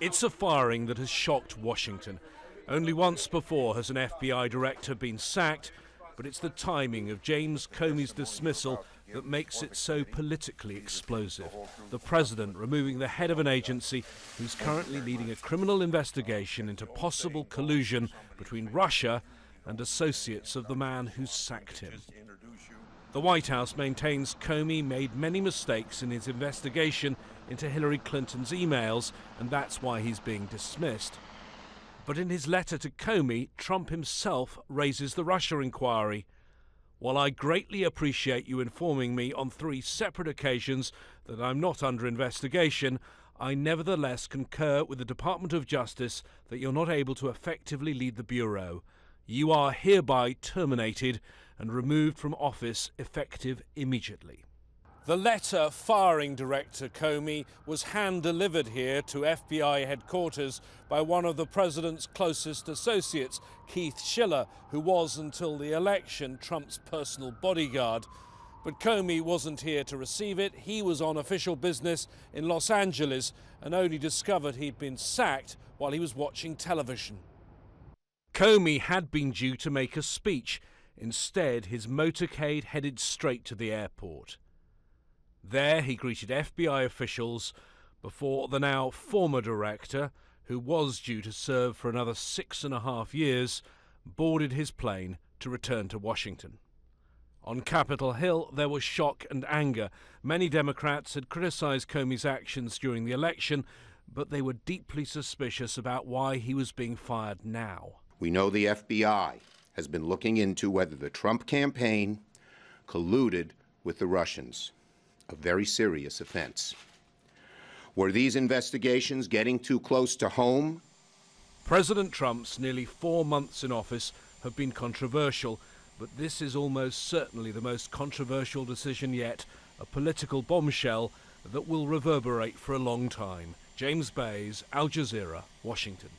It's a firing that has shocked Washington. Only once before has an FBI director been sacked, but it's the timing of James Comey's dismissal that makes it so politically explosive. The president removing the head of an agency who's currently leading a criminal investigation into possible collusion between Russia and associates of the man who sacked him. The White House maintains Comey made many mistakes in his investigation into Hillary Clinton's emails, and that's why he's being dismissed. But in his letter to Comey, Trump himself raises the Russia inquiry. While I greatly appreciate you informing me on 3 separate occasions that I'm not under investigation, I nevertheless concur with the Department of Justice that you're not able to effectively lead the Bureau. You are hereby terminated and removed from office effective immediately. The letter firing Director Comey was hand-delivered here to FBI headquarters by one of the president's closest associates, Keith Schiller, who was, until the election, Trump's personal bodyguard. But Comey wasn't here to receive it. He was on official business in Los Angeles and only discovered he'd been sacked while he was watching television. Comey had been due to make a speech. Instead, his motorcade headed straight to the airport. There he greeted FBI officials before the now former director, who was due to serve for another 6.5 years, boarded his plane to return to Washington. On Capitol Hill, there was shock and anger. Many Democrats had criticized Comey's actions during the election, but they were deeply suspicious about why he was being fired now. We know the FBI has been looking into whether the Trump campaign colluded with the Russians. A very serious offense. Were these investigations getting too close to home? President Trump's nearly 4 months in office have been controversial, but this is almost certainly the most controversial decision yet, a political bombshell that will reverberate for a long time. James Bays, Al Jazeera, Washington.